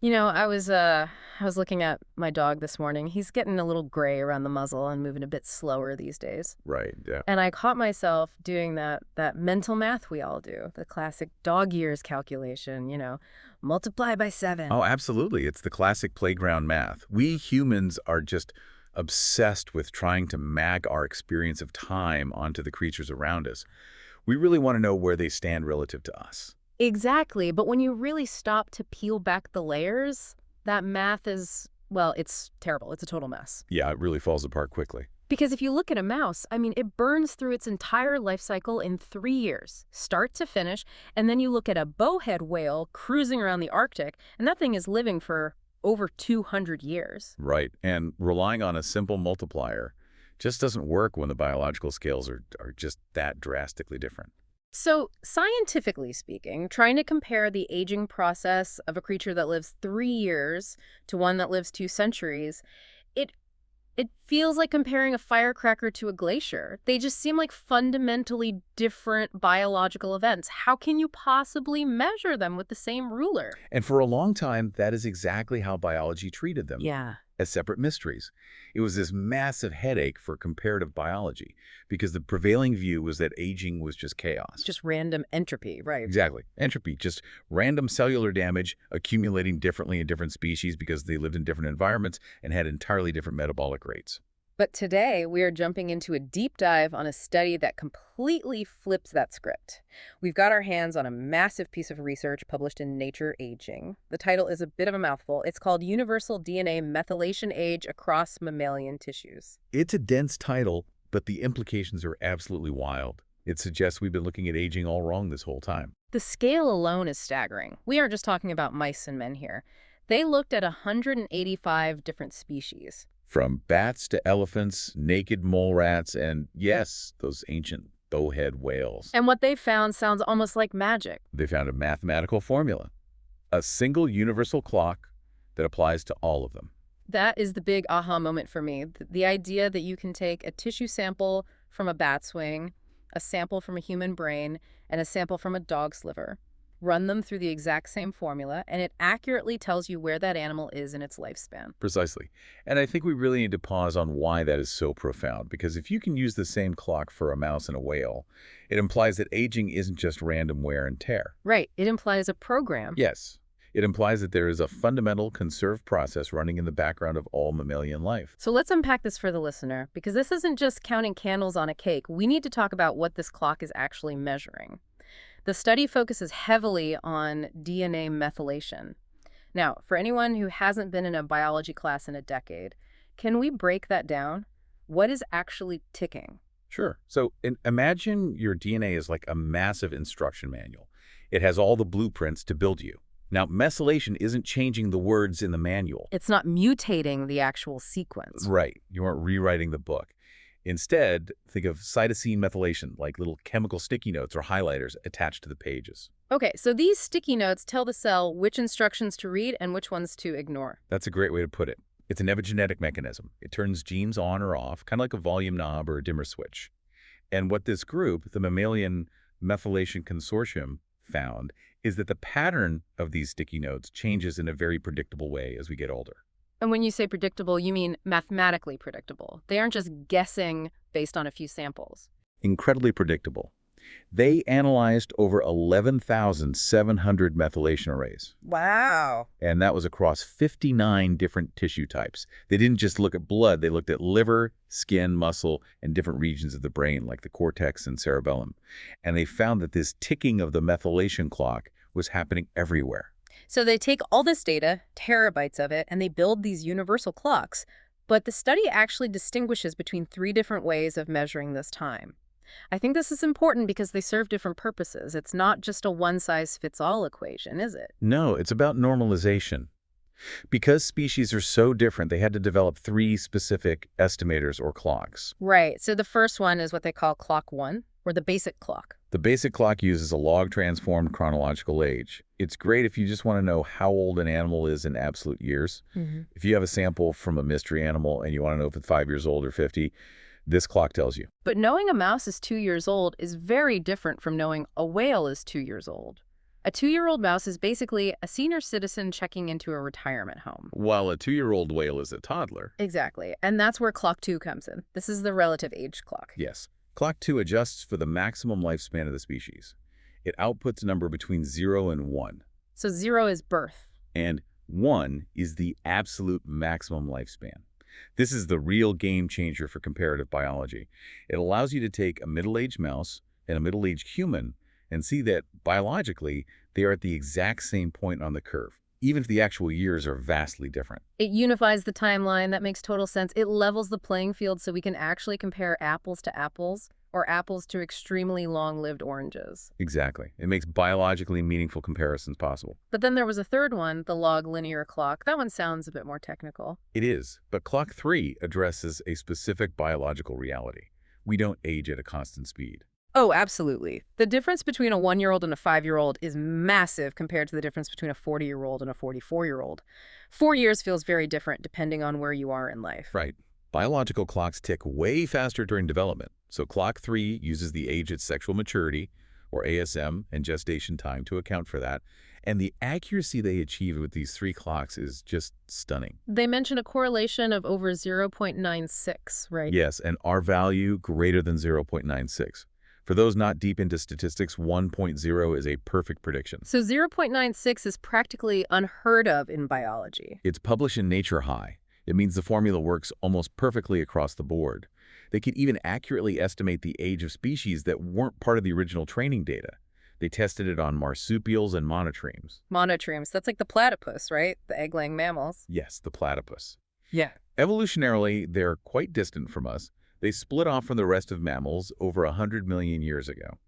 I was looking at my dog this morning. He's getting a little gray around the muzzle and moving a bit slower these days. Right, yeah. And I caught myself doing that mental math we all do, the classic dog years calculation, multiply by 7. Oh, absolutely. It's the classic playground math. We humans are just obsessed with trying to map our experience of time onto the creatures around us. We really want to know where they stand relative to us. Exactly, but when you really stop to peel back the layers, that math is, well, it's terrible. It's a total mess. Yeah, it really falls apart quickly. Because if you look at a mouse, I mean, it burns through its entire life cycle in 3 years, start to finish, and then you look at a bowhead whale cruising around the Arctic, and that thing is living for over 200 years. Right, and relying on a simple multiplier just doesn't work when the biological scales are just that drastically different. So, scientifically speaking, trying to compare the aging process of a creature that lives 3 years to one that lives 2 centuries, it it feels like comparing a firecracker to a glacier. They just seem like fundamentally different biological events. How can you possibly measure them with the same ruler? And for a long time, that is exactly how biology treated them, Yeah. as separate mysteries. It was this massive headache for comparative biology because the prevailing view was that aging was just chaos. Just random entropy, right? Exactly. Entropy, just random cellular damage accumulating differently in different species because they lived in different environments and had entirely different metabolic rates. But today, we are jumping into a deep dive on a study that completely flips that script. We've got our hands on a massive piece of research published in Nature Aging. The title is a bit of a mouthful. It's called Universal DNA Methylation Age Across Mammalian Tissues. It's a dense title, but the implications are absolutely wild. It suggests we've been looking at aging all wrong this whole time. The scale alone is staggering. We aren't just talking about mice and men here. They looked at 185 different species. From bats to elephants, naked mole rats, and yes, those ancient bowhead whales. And what they found sounds almost like magic. They found a mathematical formula, a single universal clock that applies to all of them. That is the big aha moment for me. The idea that you can take a tissue sample from a bat's wing, a sample from a human brain, and a sample from a dog's liver, run them through the exact same formula, and it accurately tells you where that animal is in its lifespan. Precisely. And I think we really need to pause on why that is so profound, because if you can use the same clock for a mouse and a whale, it implies that aging isn't just random wear and tear. Right. It implies a program. Yes. It implies that there is a fundamental conserved process running in the background of all mammalian life. So let's unpack this for the listener, because this isn't just counting candles on a cake. We need to talk about what this clock is actually measuring. The study focuses heavily on DNA methylation. Now, for anyone who hasn't been in a biology class in a decade, can we break that down? What is actually ticking? Sure. So imagine your DNA is like a massive instruction manual. It has all the blueprints to build you. Now, methylation isn't changing the words in the manual. It's not mutating the actual sequence. Right. You aren't rewriting the book. Instead, think of cytosine methylation, like little chemical sticky notes or highlighters attached to the pages. Okay, so these sticky notes tell the cell which instructions to read and which ones to ignore. That's a great way to put it. It's an epigenetic mechanism. It turns genes on or off, kind of like a volume knob or a dimmer switch. And what this group, the Mammalian Methylation Consortium, found is that the pattern of these sticky notes changes in a very predictable way as we get older. And when you say predictable, you mean mathematically predictable. They aren't just guessing based on a few samples. Incredibly predictable. They analyzed over 11,700 methylation arrays. Wow. And that was across 59 different tissue types. They didn't just look at blood, they looked at liver, skin, muscle, and different regions of the brain, like the cortex and cerebellum. And they found that this ticking of the methylation clock was happening everywhere. So they take all this data, terabytes of it, and they build these universal clocks. But the study actually distinguishes between 3 different ways of measuring this time. I think this is important because they serve different purposes. It's not just a one-size-fits-all equation, is it? No, it's about normalization. Because species are so different, they had to develop 3 specific estimators or clocks. Right. So the first one is what they call clock 1, or the basic clock. The basic clock uses a log-transformed chronological age. It's great if you just want to know how old an animal is in absolute years. If you have a sample from a mystery animal and you want to know if it's 5 years old or 50, this clock tells you. But knowing a mouse is 2 years old is very different from knowing a whale is 2 years old. A 2-year-old mouse is basically a senior citizen checking into a retirement home. While a 2-year-old whale is a toddler. Exactly. And that's where clock 2 comes in. This is the relative age clock. Yes. Clock 2 adjusts for the maximum lifespan of the species. It outputs a number between 0 and 1. So 0 is birth. And 1 is the absolute maximum lifespan. This is the real game changer for comparative biology. It allows you to take a middle-aged mouse and a middle-aged human and see that, biologically, they are at the exact same point on the curve, even if the actual years are vastly different. It unifies the timeline. That makes total sense. It levels the playing field so we can actually compare apples to apples or apples to extremely long-lived oranges. Exactly. It makes biologically meaningful comparisons possible. But then there was a third one, the log linear clock. That one sounds a bit more technical. It is, but Clock 3 addresses a specific biological reality. We don't age at a constant speed. Oh, absolutely. The difference between a 1-year-old and a 5-year-old is massive compared to the difference between a 40-year-old and a 44-year-old. 4 years feels very different depending on where you are in life. Right. Biological clocks tick way faster during development, so Clock 3 uses the age at sexual maturity, or ASM, and gestation time to account for that, and the accuracy they achieve with these 3 clocks is just stunning. They mention a correlation of over 0.96, right? Yes, and R value greater than 0.96. For those not deep into statistics, 1.0 is a perfect prediction. So 0.96 is practically unheard of in biology. It's published in Nature High. It means the formula works almost perfectly across the board. They could even accurately estimate the age of species that weren't part of the original training data. They tested it on marsupials and monotremes. Monotremes, that's like the platypus, right? The egg-laying mammals. Yes, the platypus. Yeah. Evolutionarily, they're quite distant from us. They split off from the rest of mammals over 100 million years ago.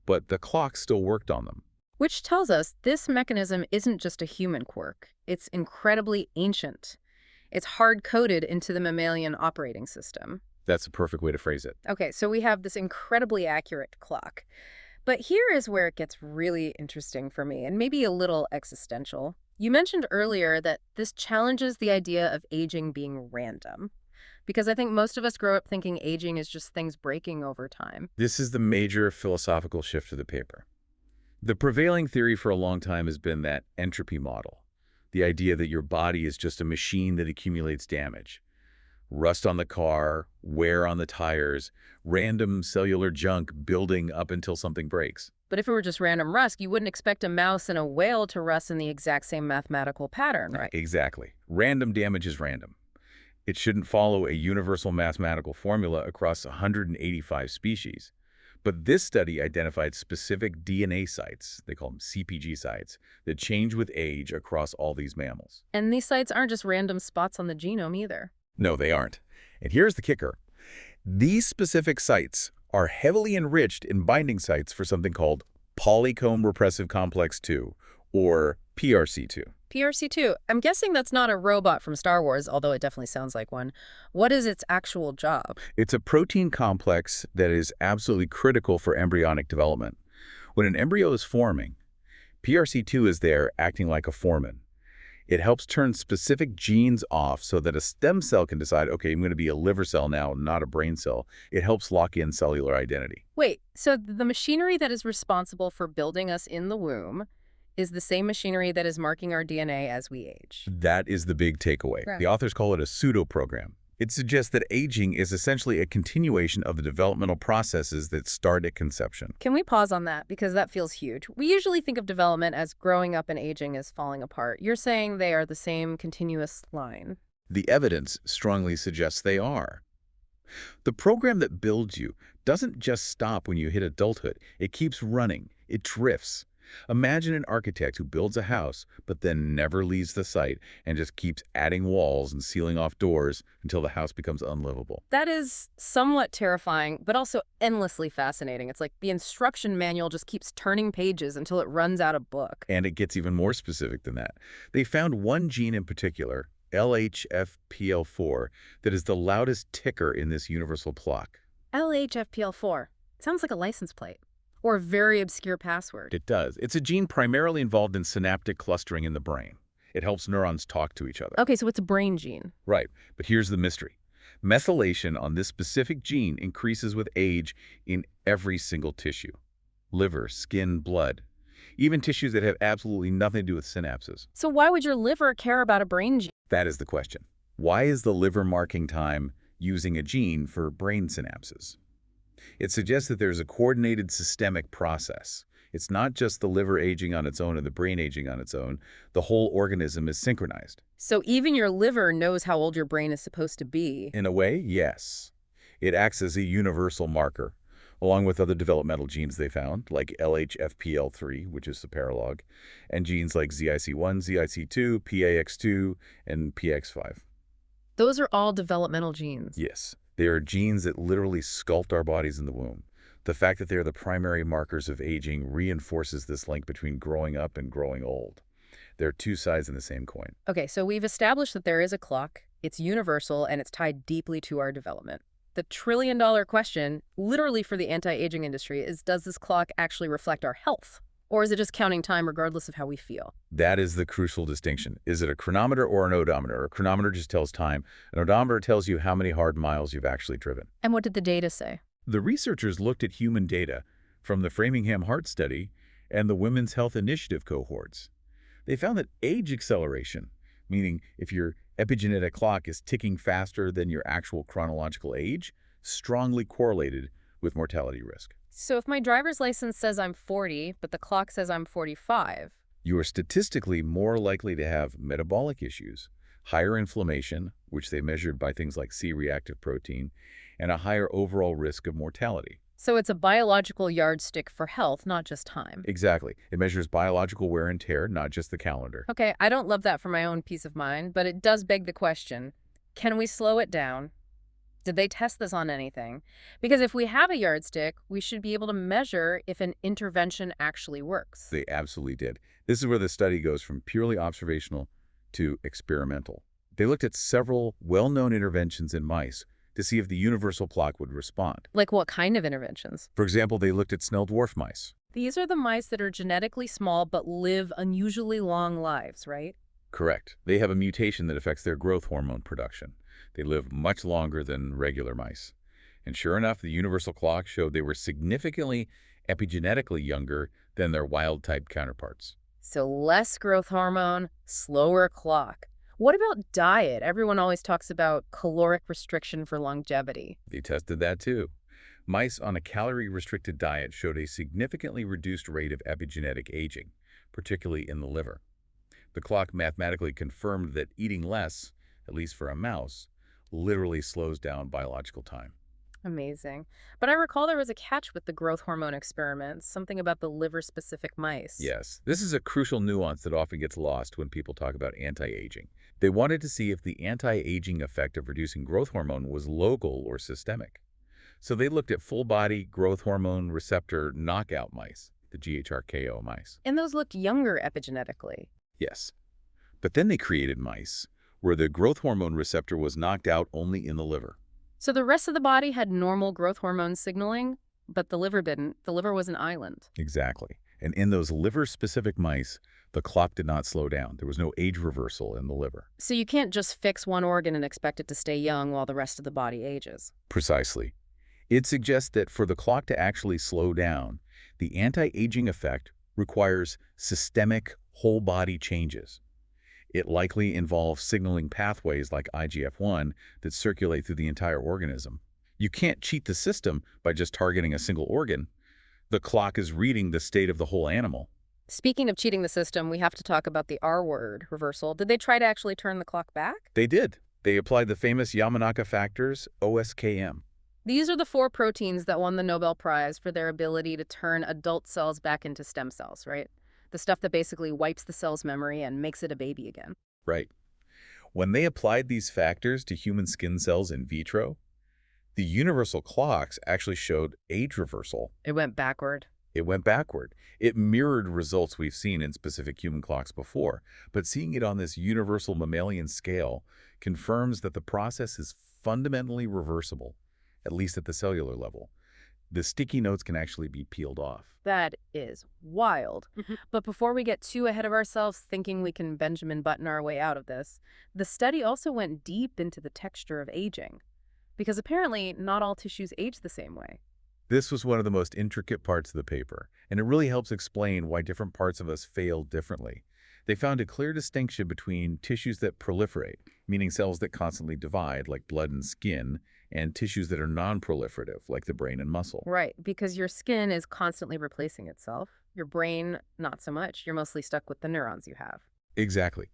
But the clock still worked on them. Which tells us this mechanism isn't just a human quirk. It's incredibly ancient. It's hard-coded into the mammalian operating system. That's a perfect way to phrase it. Okay, so we have this incredibly accurate clock. But here is where it gets really interesting for me, and maybe a little existential. You mentioned earlier that this challenges the idea of aging being random. Because I think most of us grow up thinking aging is just things breaking over time. This is the major philosophical shift of the paper. The prevailing theory for a long time has been that entropy model, the idea that your body is just a machine that accumulates damage. Rust on the car, wear on the tires, random cellular junk building up until something breaks. But if it were just random rust, you wouldn't expect a mouse and a whale to rust in the exact same mathematical pattern, right? Exactly. Random damage is random. It shouldn't follow a universal mathematical formula across 185 species. But this study identified specific DNA sites, they call them CPG sites, that change with age across all these mammals. And these sites aren't just random spots on the genome either. No, they aren't. And here's the kicker. These specific sites are heavily enriched in binding sites for something called polycomb repressive complex 2, or PRC2. PRC2, I'm guessing that's not a robot from Star Wars, although it definitely sounds like one. What is its actual job? It's a protein complex that is absolutely critical for embryonic development. When an embryo is forming, PRC2 is there acting like a foreman. It helps turn specific genes off so that a stem cell can decide, okay, I'm going to be a liver cell now, not a brain cell. It helps lock in cellular identity. Wait, so the machinery that is responsible for building us in the womb is the same machinery that is marking our DNA as we age. That is the big takeaway. Right. The authors call it a pseudo-program. It suggests that aging is essentially a continuation of the developmental processes that start at conception. Can we pause on that? Because that feels huge. We usually think of development as growing up and aging as falling apart. You're saying they are the same continuous line. The evidence strongly suggests they are. The program that builds you doesn't just stop when you hit adulthood. It keeps running. It drifts. Imagine an architect who builds a house but then never leaves the site and just keeps adding walls and sealing off doors until the house becomes unlivable. That is somewhat terrifying, but also endlessly fascinating. It's like the instruction manual just keeps turning pages until it runs out of book. And it gets even more specific than that. They found one gene in particular, LHFPL4, that is the loudest ticker in this universal clock. LHFPL4. Sounds like a license plate. Or a very obscure password. It does. It's a gene primarily involved in synaptic clustering in the brain. It helps neurons talk to each other. Okay, so it's a brain gene. Right, but here's the mystery. Methylation on this specific gene increases with age in every single tissue. Liver, skin, blood. even tissues that have absolutely nothing to do with synapses. So why would your liver care about a brain gene? That is the question. Why is the liver marking time using a gene for brain synapses? It suggests that there's a coordinated systemic process. It's not just the liver aging on its own and the brain aging on its own. The whole organism is synchronized. So even your liver knows how old your brain is supposed to be. In a way, yes. It acts as a universal marker, along with other developmental genes they found, like LHFPL3, which is the paralog, and genes like ZIC1, ZIC2, PAX2, and PX5. Those are all developmental genes. Yes, they are genes that literally sculpt our bodies in the womb. The fact that they are the primary markers of aging reinforces this link between growing up and growing old. They're two sides in the same coin. Okay, so we've established that there is a clock, it's universal, and it's tied deeply to our development. The trillion-dollar question, literally for the anti-aging industry, is does this clock actually reflect our health? Or is it just counting time regardless of how we feel? That is the crucial distinction. Is it a chronometer or an odometer? A chronometer just tells time. An odometer tells you how many hard miles you've actually driven. And what did the data say? The researchers looked at human data from the Framingham Heart Study and the Women's Health Initiative cohorts. They found that age acceleration, meaning if your epigenetic clock is ticking faster than your actual chronological age, strongly correlated with mortality risk. So if my driver's license says I'm 40, but the clock says I'm 45, You are statistically more likely to have metabolic issues, higher inflammation, which they measured by things like C-reactive protein, and a higher overall risk of mortality. so it's a biological yardstick for health, not just time. Exactly. It measures biological wear and tear, not just the calendar. Okay, I don't love that for my own peace of mind, but it does beg the question, can we slow it down? Did they test this on anything? Because if we have a yardstick, we should be able to measure if an intervention actually works. They absolutely did. This is where the study goes from purely observational to experimental. They looked at several well-known interventions in mice to see if the universal clock would respond. Like what kind of interventions? For example, they looked at Snell dwarf mice. These are the mice that are genetically small but live unusually long lives, right? Correct. They have a mutation that affects their growth hormone production. They live much longer than regular mice. And sure enough, the universal clock showed they were significantly epigenetically younger than their wild-type counterparts. So less growth hormone, slower clock. What about diet? Everyone always talks about caloric restriction for longevity. They tested that too. Mice on a calorie-restricted diet showed a significantly reduced rate of epigenetic aging, particularly in the liver. The clock mathematically confirmed that eating less, at least for a mouse, literally slows down biological time. Amazing. But I recall there was a catch with the growth hormone experiments, something about the liver-specific mice. Yes, this is a crucial nuance that often gets lost when people talk about anti-aging. They wanted to see if the anti-aging effect of reducing growth hormone was local or systemic. So they looked at full-body growth hormone receptor knockout mice, the GHRKO mice. And those looked younger epigenetically. Yes. But then they created mice where the growth hormone receptor was knocked out only in the liver. So the rest of the body had normal growth hormone signaling, but the liver didn't. The liver was an island. Exactly. And in those liver-specific mice, the clock did not slow down. There was no age reversal in the liver. So you can't just fix one organ and expect it to stay young while the rest of the body ages. Precisely. It suggests that for the clock to actually slow down, the anti-aging effect requires systemic whole-body changes. It likely involves signaling pathways like IGF-1 that circulate through the entire organism. You can't cheat the system by just targeting a single organ. The clock is reading the state of the whole animal. Speaking of cheating the system, we have to talk about the R word, reversal. Did they try to actually turn the clock back? They did. They applied the famous Yamanaka factors, OSKM. These are the 4 proteins that won the Nobel Prize for their ability to turn adult cells back into stem cells, right? The stuff that basically wipes the cell's memory and makes it a baby again. Right. When they applied these factors to human skin cells in vitro, the universal clocks actually showed age reversal. It went backward. It went backward. It mirrored results we've seen in specific human clocks before, but seeing it on this universal mammalian scale confirms that the process is fundamentally reversible, at least at the cellular level. The sticky notes can actually be peeled off. That is wild. But before we get too ahead of ourselves thinking we can Benjamin Button our way out of this, the study also went deep into the texture of aging. Because apparently not all tissues age the same way. This was one of the most intricate parts of the paper, and it really helps explain why different parts of us fail differently. They found a clear distinction between tissues that proliferate, meaning cells that constantly divide, like blood and skin, and tissues that are non-proliferative, like the brain and muscle. Right, because your skin is constantly replacing itself. Your brain, not so much. You're mostly stuck with the neurons you have. Exactly.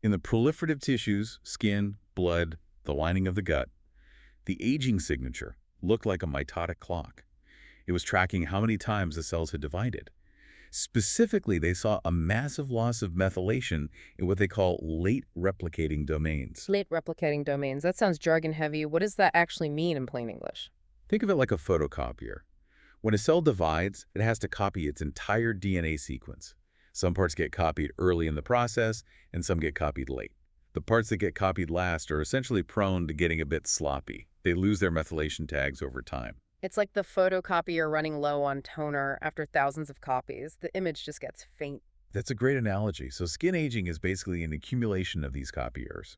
In the proliferative tissues, skin, blood, the lining of the gut, the aging signature looked like a mitotic clock. It was tracking how many times the cells had divided. Specifically, they saw a massive loss of methylation in what they call late replicating domains. Late replicating domains. That sounds jargon heavy. What does that actually mean in plain English? Think of it like a photocopier. When a cell divides, it has to copy its entire DNA sequence. Some parts get copied early in the process, and some get copied late. The parts that get copied last are essentially prone to getting a bit sloppy. They lose their methylation tags over time. It's like the photocopier running low on toner after thousands of copies. The image just gets faint. That's a great analogy. So skin aging is basically an accumulation of these copiers.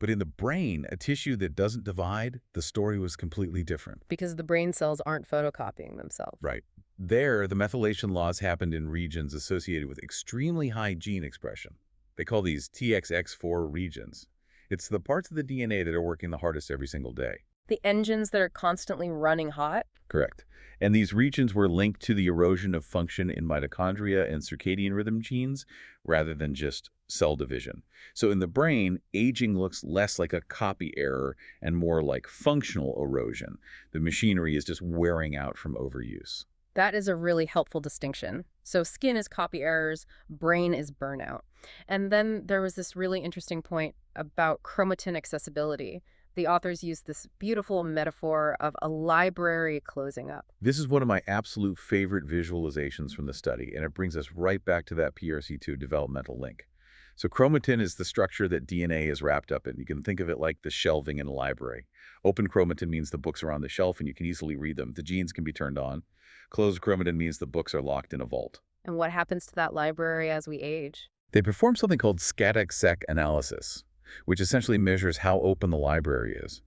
But in the brain, a tissue that doesn't divide, the story was completely different. Because the brain cells aren't photocopying themselves. Right. There, the methylation loss happened in regions associated with extremely high gene expression. They call these TXX4 regions. It's the parts of the DNA that are working the hardest every single day. The engines that are constantly running hot? Correct. And these regions were linked to the erosion of function in mitochondria and circadian rhythm genes rather than just cell division. So in the brain, aging looks less like a copy error and more like functional erosion. The machinery is just wearing out from overuse. That is a really helpful distinction. So skin is copy errors, brain is burnout. And then there was this really interesting point about chromatin accessibility. The authors used this beautiful metaphor of a library closing up. This is one of my absolute favorite visualizations from the study, and it brings us right back to that PRC2 developmental link. So chromatin is the structure that DNA is wrapped up in. You can think of it like the shelving in a library. Open chromatin means the books are on the shelf and you can easily read them. The genes can be turned on. Closed chromatin means the books are locked in a vault. And what happens to that library as we age? They perform something called scatic-sec analysis, which essentially measures how open the library is.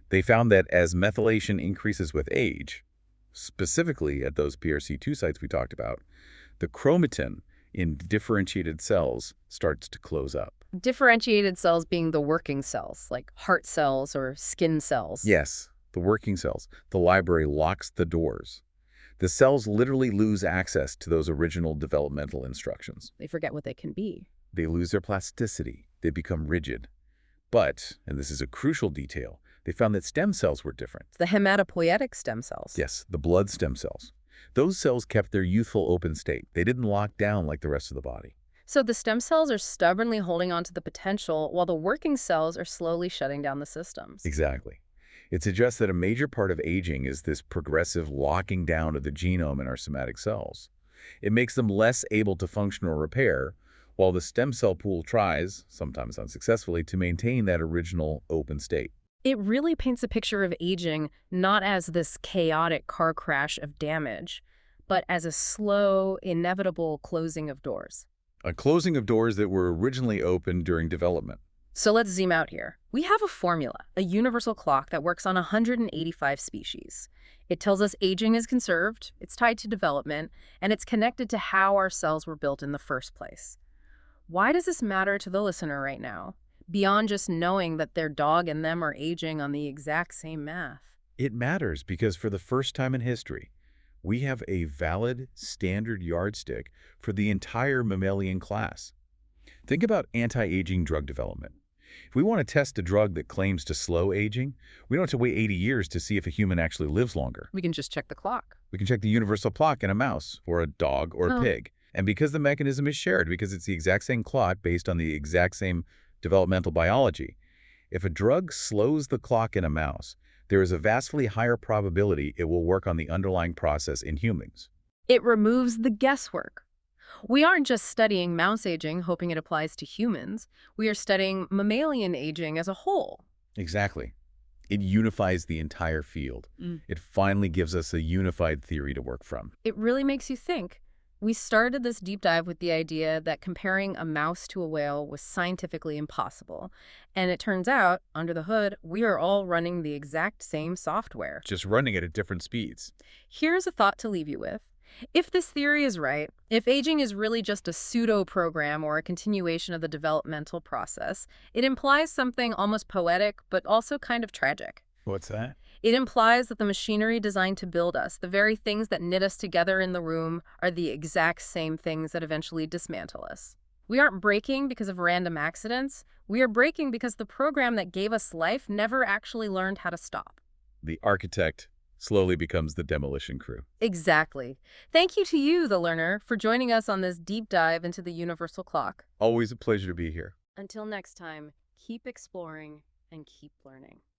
They found that as methylation increases with age, specifically at those PRC2 sites we talked about, the chromatin in differentiated cells starts to close up. Differentiated cells being the working cells, like heart cells or skin cells. Yes, the working cells. The library locks the doors. The cells literally lose access to those original developmental instructions. They forget what they can be. They lose their plasticity. They become rigid. But, and this is a crucial detail, they found that stem cells were different. The hematopoietic stem cells. Yes, the blood stem cells. Those cells kept their youthful open state. They didn't lock down like the rest of the body. So the stem cells are stubbornly holding on to the potential while the working cells are slowly shutting down the systems. Exactly. It suggests that a major part of aging is this progressive locking down of the genome in our somatic cells. It makes them less able to function or repair, while the stem cell pool tries, sometimes unsuccessfully, to maintain that original open state. It really paints a picture of aging not as this chaotic car crash of damage, but as a slow, inevitable closing of doors. A closing of doors that were originally open during development. So let's zoom out here. We have a formula, a universal clock that works on 185 species. It tells us aging is conserved, it's tied to development, and it's connected to how our cells were built in the first place. Why does this matter to the listener right now, beyond just knowing that their dog and them are aging on the exact same math? It matters because for the first time in history, we have a valid standard yardstick for the entire mammalian class. Think about anti-aging drug development. If we want to test a drug that claims to slow aging, we don't have to wait 80 years to see if a human actually lives longer. We can just check the clock. We can check the universal clock in a mouse or a dog or a pig. And because the mechanism is shared, because it's the exact same clock based on the exact same developmental biology, if a drug slows the clock in a mouse, there is a vastly higher probability it will work on the underlying process in humans. It removes the guesswork. We aren't just studying mouse aging, hoping it applies to humans. We are studying mammalian aging as a whole. Exactly. It unifies the entire field. It finally gives us a unified theory to work from. It really makes you think. We started this deep dive with the idea that comparing a mouse to a whale was scientifically impossible. And it turns out, under the hood, we are all running the exact same software. Just running it at different speeds. Here's a thought to leave you with. If this theory is right, if aging is really just a pseudo-program or a continuation of the developmental process, it implies something almost poetic, but also kind of tragic. What's that? It implies that the machinery designed to build us, the very things that knit us together in the room, are the exact same things that eventually dismantle us. We aren't breaking because of random accidents. We are breaking because the program that gave us life never actually learned how to stop. The architect slowly becomes the demolition crew. Exactly. Thank you to you, the learner, for joining us on this deep dive into the universal clock. Always a pleasure to be here. Until next time, keep exploring and keep learning.